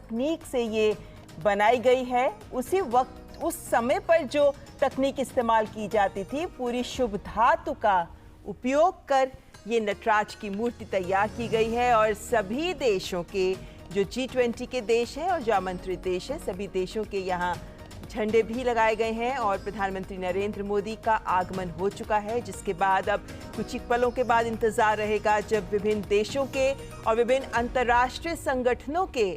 तकनीक से ये बनाई गई है। उसी वक्त उस समय पर जो तकनीक इस्तेमाल की जाती थी, पूरी शुभ धातु का उपयोग कर ये नटराज की मूर्ति तैयार की गई है। और सभी देशों के जो G20 के देश हैं और जो आमंत्रित देश हैं, सभी देशों के यहाँ झंडे भी लगाए गए हैं और प्रधानमंत्री नरेंद्र मोदी का आगमन हो चुका है, जिसके बाद अब कुछ ही पलों के बाद इंतजार रहेगा जब विभिन्न देशों के और विभिन्न अंतर्राष्ट्रीय संगठनों के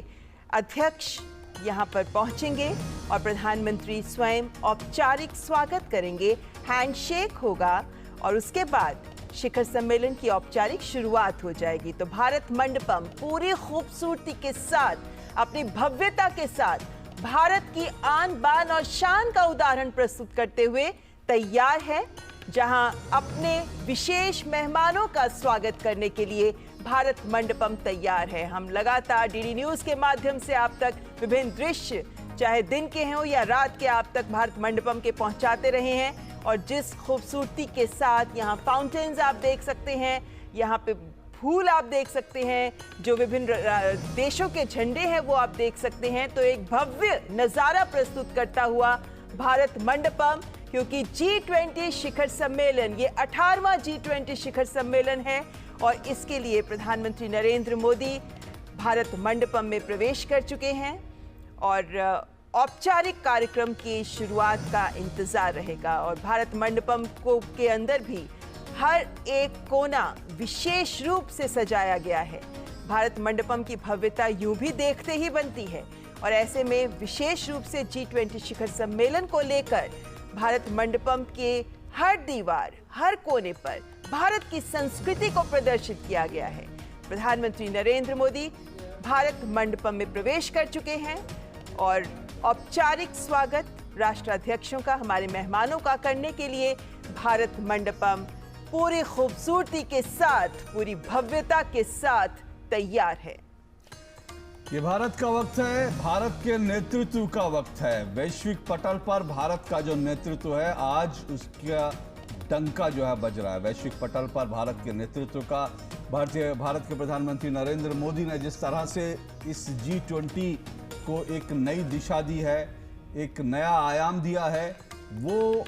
अध्यक्ष यहाँ पर पहुंचेंगे और प्रधानमंत्री स्वयं औपचारिक स्वागत करेंगे, हैंडशेक होगा और उसके बाद शिखर सम्मेलन की औपचारिक शुरुआत हो जाएगी। तो भारत मंडपम पूरी खूबसूरती के साथ, अपनी भव्यता के साथ, भारत की आन बान और शान का उदाहरण प्रस्तुत करते हुए तैयार है, जहां अपने विशेष मेहमानों का स्वागत करने के लिए भारत मंडपम तैयार है। हम लगातार डीडी न्यूज के माध्यम से आप तक विभिन्न दृश्य, चाहे दिन के हों या रात के, आप तक भारत मंडपम के पहुंचाते रहे हैं। और जिस खूबसूरती के साथ यहाँ फाउंटेन्स आप देख सकते हैं, यहाँ पे फूल आप देख सकते हैं, जो विभिन्न देशों के झंडे हैं वो आप देख सकते हैं। तो एक भव्य नज़ारा प्रस्तुत करता हुआ भारत मंडपम, क्योंकि G20 शिखर सम्मेलन, ये 18वां G20 शिखर सम्मेलन है और इसके लिए प्रधानमंत्री नरेंद्र मोदी भारत मंडपम में प्रवेश कर चुके हैं और औपचारिक कार्यक्रम की शुरुआत का इंतजार रहेगा। और भारत मंडपम को के अंदर भी हर एक कोना विशेष रूप से सजाया गया है। भारत मंडपम की भव्यता यूं भी देखते ही बनती है और ऐसे में विशेष रूप से G20 शिखर सम्मेलन को लेकर भारत मंडपम के हर दीवार, हर कोने पर भारत की संस्कृति को प्रदर्शित किया गया है। प्रधानमंत्री नरेंद्र मोदी भारत मंडपम में प्रवेश कर चुके हैं और औपचारिक स्वागत राष्ट्राध्यक्षों का, हमारे मेहमानों का करने के लिए भारत मंडपम पूरी खूबसूरती के साथ, पूरी भव्यता के साथ तैयार है। ये भारत का वक्त है, भारत के नेतृत्व का वक्त है। वैश्विक पटल पर भारत का जो नेतृत्व है, आज उसका डंका जो है बज रहा है। वैश्विक पटल पर भारत के नेतृत्व का भारत के प्रधानमंत्री नरेंद्र मोदी ने जिस तरह से इस G20 को एक नई दिशा दी है, एक नया आयाम दिया है, वो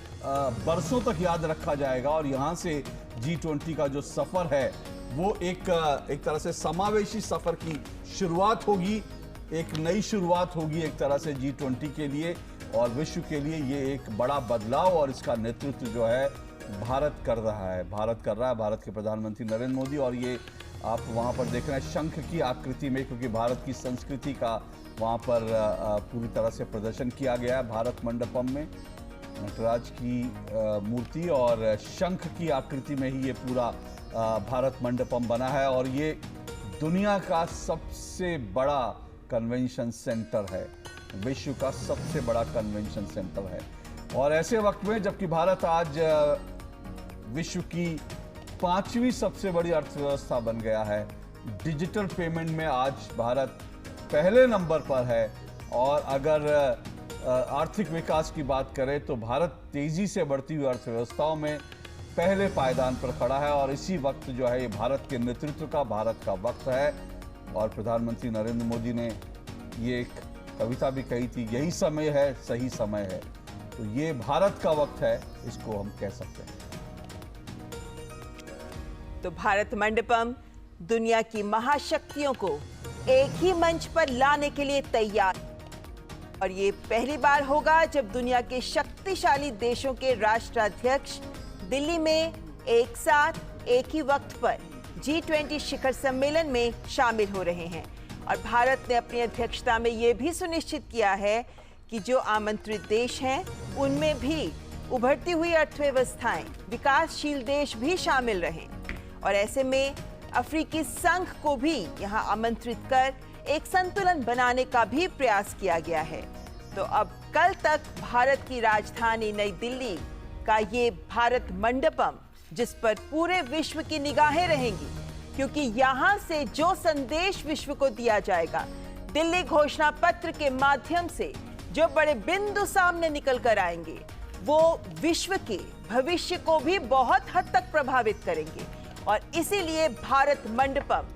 बरसों तक याद रखा जाएगा। और यहाँ से G20 का जो सफर है वो एक तरह से समावेशी सफर की शुरुआत होगी, एक नई शुरुआत होगी एक तरह से G20 के लिए और विश्व के लिए। ये एक बड़ा बदलाव और इसका नेतृत्व जो है भारत कर रहा है, भारत के प्रधानमंत्री नरेंद्र मोदी। और ये आप वहाँ पर देख रहे हैं शंख की आकृति में, क्योंकि भारत की संस्कृति का वहाँ पर पूरी तरह से प्रदर्शन किया गया है। भारत मंडपम में नटराज की मूर्ति और शंख की आकृति में ही ये पूरा भारत मंडपम बना है और ये दुनिया का सबसे बड़ा कन्वेंशन सेंटर है, विश्व का सबसे बड़ा कन्वेंशन सेंटर है। और ऐसे वक्त में जबकि भारत आज विश्व की 5वीं सबसे बड़ी अर्थव्यवस्था बन गया है, डिजिटल पेमेंट में आज भारत पहले नंबर पर है। और अगर आर्थिक विकास की बात करें तो भारत तेजी से बढ़ती हुई अर्थव्यवस्थाओं में पहले पायदान पर खड़ा है। और इसी वक्त जो है ये भारत के नेतृत्व का, भारत का वक्त है। और प्रधानमंत्री नरेंद्र मोदी ने ये एक कविता भी कही थी, यही समय है, सही समय है। तो ये भारत का वक्त है, इसको हम कह सकते हैं। तो भारत मंडपम दुनिया की महाशक्तियों को एक ही मंच पर लाने के लिए तैयार, और ये पहली बार होगा जब दुनिया के शक्तिशाली देशों के राष्ट्राध्यक्ष दिल्ली में एक साथ एक ही वक्त पर G20 शिखर सम्मेलन में शामिल हो रहे हैं। और भारत ने अपनी अध्यक्षता में ये भी सुनिश्चित किया है कि जो आमंत्रित देश हैं उनमें भी उभरती हुई अर्थव्यवस्थाएं, विकासशील देश भी शामिल रहें। और ऐसे में अफ्रीकी संघ को भी यहां आमंत्रित कर एक संतुलन बनाने का भी प्रयास किया गया है। तो अब कल तक भारत की राजधानी नई दिल्ली का ये भारत मंडपम, जिस पर पूरे विश्व की निगाहें रहेंगी, क्योंकि यहां से जो संदेश विश्व को दिया जाएगा, दिल्ली घोषणा पत्र के माध्यम से जो बड़े बिंदु सामने निकल कर आएंगे, वो विश्व के भविष्य को भी बहुत हद तक प्रभावित करेंगे। और इसीलिए भारत मंडपम,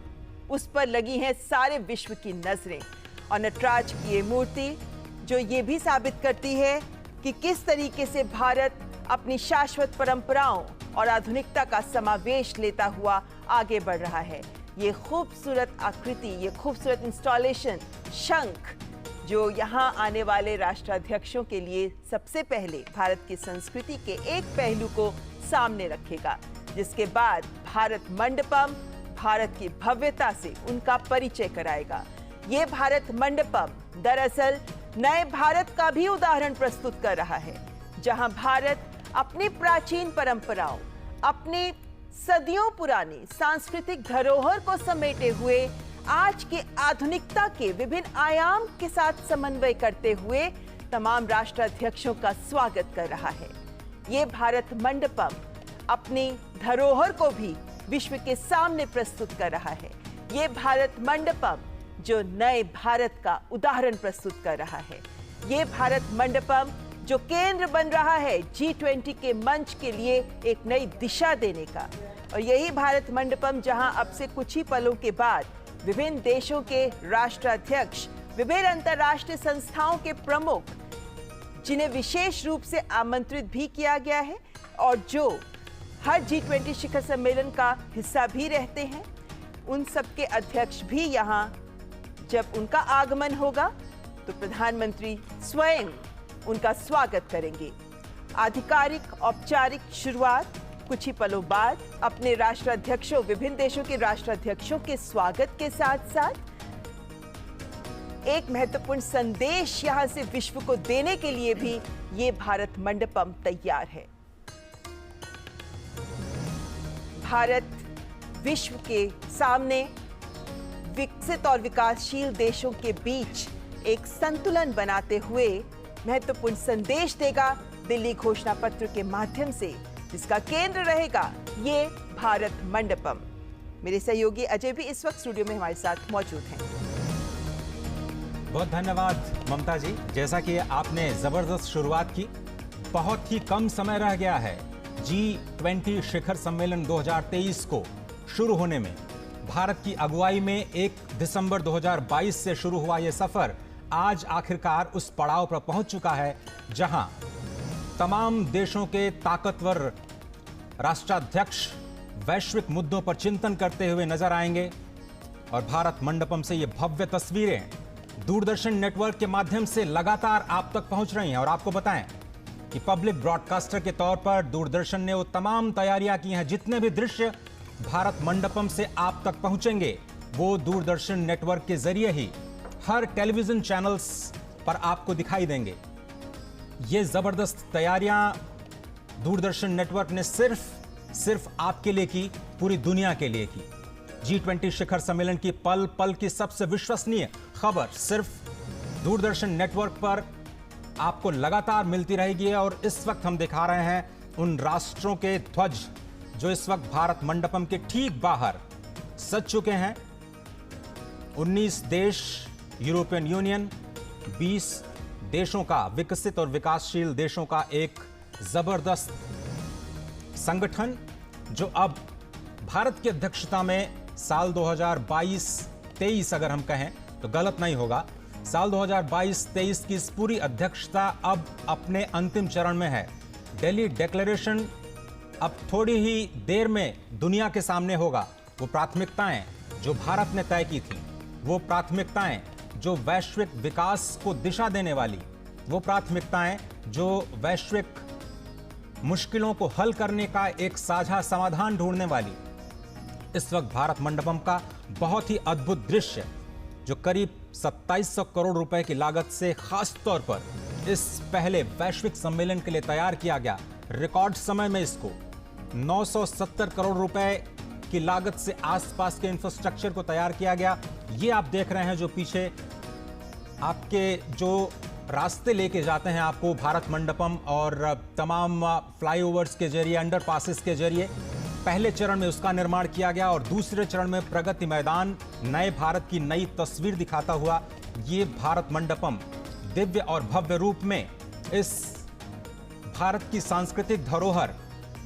उस पर लगी हैं सारे विश्व की नजरें। और नटराज की ये मूर्ति जो ये भी साबित करती है कि किस तरीके से भारत अपनी शाश्वत परंपराओं और आधुनिकता का समावेश लेता हुआ आगे बढ़ रहा है। ये खूबसूरत आकृति, ये खूबसूरत इंस्टॉलेशन शंख जो यहाँ आने वाले राष्ट्राध्यक्षों के लिए सबसे पहले भारत की संस्कृति के एक पहलू को सामने रखेगा, जिसके बाद भारत मंडपम भारत की भव्यता से उनका परिचय कराएगा। ये भारत मंडपम दरअसल नए भारत का भी उदाहरण प्रस्तुत कर रहा है, जहां भारत अपनी प्राचीन परंपराओं, अपनी सदियों पुरानी सांस्कृतिक धरोहर को समेटे हुए आज की आधुनिकता के विभिन्न आयाम के साथ समन्वय करते हुए तमाम राष्ट्राध्यक्षों का स्वागत कर रहा है। ये भारत मंडपम अपनी धरोहर को भी विश्व के सामने प्रस्तुत कर रहा है। ये भारत मंडपम जो नए भारत का उदाहरण प्रस्तुत कर रहा है। ये भारत मंडपम जो केंद्र बन रहा है G20 के मंच के लिए एक नई दिशा देने का। और यही भारत मंडपम जहां अब से कुछ ही पलों के बाद विभिन्न देशों के राष्ट्राध्यक्ष, विभिन्न अंतर्राष्ट्रीय संस्थाओं के प्रमुख, जिन्हें विशेष रूप से आमंत्रित भी किया गया है और जो हर G20 शिखर सम्मेलन का हिस्सा भी रहते हैं, उन सबके अध्यक्ष भी यहाँ जब उनका आगमन होगा तो प्रधानमंत्री स्वयं उनका स्वागत करेंगे। आधिकारिक औपचारिक शुरुआत कुछ ही पलों बाद अपने राष्ट्राध्यक्षों, विभिन्न देशों के राष्ट्राध्यक्षों के स्वागत के साथ साथ एक महत्वपूर्ण संदेश यहां से विश्व को देने के लिए भी ये भारत मंडपम तैयार है। भारत विश्व के सामने विकसित और विकासशील देशों के बीच एक संतुलन बनाते हुए महत्वपूर्ण संदेश देगा दिल्ली घोषणा पत्र के माध्यम से, जिसका केंद्र रहेगा ये भारत मंडपम। मेरे सहयोगी अजय भी इस वक्त स्टूडियो में हमारे साथ मौजूद हैं। बहुत धन्यवाद ममता जी। जैसा कि आपने जबरदस्त शुरुआत की, बहुत ही कम समय रह गया है G20 शिखर सम्मेलन 2023 को शुरू होने में। भारत की अगुवाई में 1 दिसंबर 2022 से शुरू हुआ यह सफर आज आखिरकार उस पड़ाव पर पहुंच चुका है जहां तमाम देशों के ताकतवर राष्ट्राध्यक्ष वैश्विक मुद्दों पर चिंतन करते हुए नजर आएंगे। और भारत मंडपम से ये भव्य तस्वीरें दूरदर्शन नेटवर्क के माध्यम से लगातार आप तक पहुंच रही हैं। और आपको बताएं कि पब्लिक ब्रॉडकास्टर के तौर पर दूरदर्शन ने वो तमाम तैयारियां की हैं। जितने भी दृश्य भारत मंडपम से आप तक पहुंचेंगे वो दूरदर्शन नेटवर्क के जरिए ही हर टेलीविजन चैनल्स पर आपको दिखाई देंगे। ये जबरदस्त तैयारियां दूरदर्शन नेटवर्क ने सिर्फ आपके लिए की, पूरी दुनिया के लिए की। G20 शिखर सम्मेलन की पल पल की सबसे विश्वसनीय खबर सिर्फ दूरदर्शन नेटवर्क पर आपको लगातार मिलती रहेगी। और इस वक्त हम दिखा रहे हैं उन राष्ट्रों के ध्वज जो इस वक्त भारत मंडपम के ठीक बाहर सज चुके हैं। 19 देश, यूरोपियन यूनियन, 20 देशों का, विकसित और विकासशील देशों का एक जबरदस्त संगठन जो अब भारत की अध्यक्षता में साल 2022-23 अगर हम कहें तो गलत नहीं होगा, साल 2022-23 की इस पूरी अध्यक्षता अब अपने अंतिम चरण में है। दिल्ली डिक्लेरेशन अब थोड़ी ही देर में दुनिया के सामने होगा। वो प्राथमिकताएं जो भारत ने तय की थी, वो प्राथमिकताएं जो वैश्विक विकास को दिशा देने वाली, वो प्राथमिकताएं जो वैश्विक मुश्किलों को हल करने का एक साझा समाधान ढूंढने वाली। इस वक्त भारत मंडपम का बहुत ही अद्भुत दृश्य जो करीब 2700 करोड़ रुपए की लागत से खास तौर पर इस पहले वैश्विक सम्मेलन के लिए तैयार किया गया। रिकॉर्ड समय में इसको 970 करोड़ रुपए की लागत से आसपास के इंफ्रास्ट्रक्चर को तैयार किया गया। ये आप देख रहे हैं जो पीछे आपके जो रास्ते लेके जाते हैं आपको भारत मंडपम और तमाम फ्लाईओवर्स के जरिए, अंडरपासेस के जरिए। पहले चरण में उसका निर्माण किया गया और दूसरे चरण में प्रगति मैदान नए भारत की नई तस्वीर दिखाता हुआ ये भारत मंडपम दिव्य और भव्य रूप में इस भारत की सांस्कृतिक धरोहर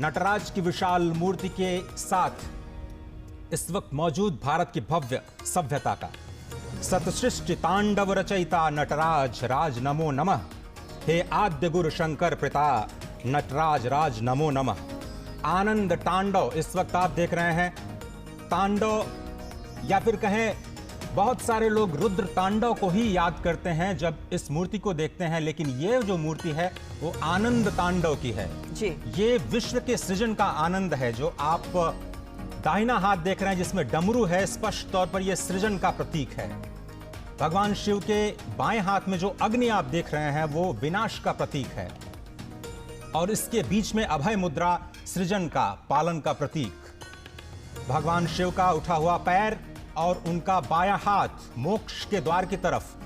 नटराज की विशाल मूर्ति के साथ इस वक्त मौजूद भारत की भव्य सभ्यता का सतसृष्टि तांडव रचयिता नटराज राज नमो नमः। हे आद्य गुरु शंकर पिता नटराज राज नमो नमः। आनंद तांडव इस वक्त आप देख रहे हैं। तांडव या फिर कहें बहुत सारे लोग रुद्र तांडव को ही याद करते हैं जब इस मूर्ति को देखते हैं, लेकिन ये जो मूर्ति है वो आनंद तांडव की है जी। ये विश्व के सृजन का आनंद है। जो आप दाहिना हाथ देख रहे हैं जिसमें डमरू है, स्पष्ट तौर पर यह सृजन का प्रतीक है। भगवान शिव के बाएं हाथ में जो अग्नि आप देख रहे हैं वो विनाश का प्रतीक है, और इसके बीच में अभय मुद्रा सृजन का, पालन का प्रतीक। भगवान शिव का उठा हुआ पैर और उनका बायां हाथ मोक्ष के द्वार की तरफ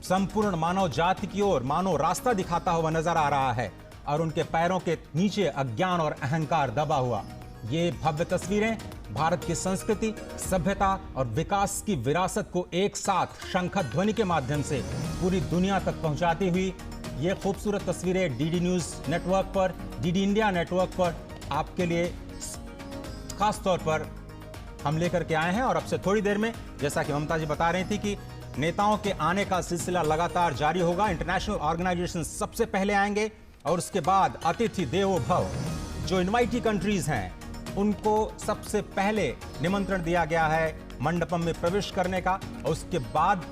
संपूर्ण मानव जाति की ओर मानव रास्ता दिखाता हुआ नजर आ रहा है, और उनके पैरों के नीचे अज्ञान और अहंकार दबा हुआ। ये भव्य तस्वीरें भारत की संस्कृति, सभ्यता और विकास की विरासत को एक साथ शंख ध्वनि के माध्यम से पूरी दुनिया तक पहुंचाती हुई ये खूबसूरत तस्वीरें डीडी न्यूज नेटवर्क पर, डीडी इंडिया नेटवर्क पर आपके लिए खास तौर पर हम लेकर के आए हैं। और अब से थोड़ी देर में, जैसा कि ममता जी बता रही थी, कि नेताओं के आने का सिलसिला लगातार जारी होगा। इंटरनेशनल ऑर्गेनाइजेशन सबसे पहले आएंगे, और उसके बाद अतिथि देवो भव, जो इनवाइटी कंट्रीज हैं, उनको सबसे पहले निमंत्रण दिया गया है मंडपम में प्रवेश करने का। और उसके बाद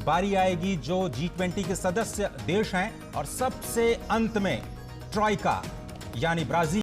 बारी आएगी जो G20 के सदस्य देश हैं, और सबसे अंत में ट्रॉइका यानी ब्राजील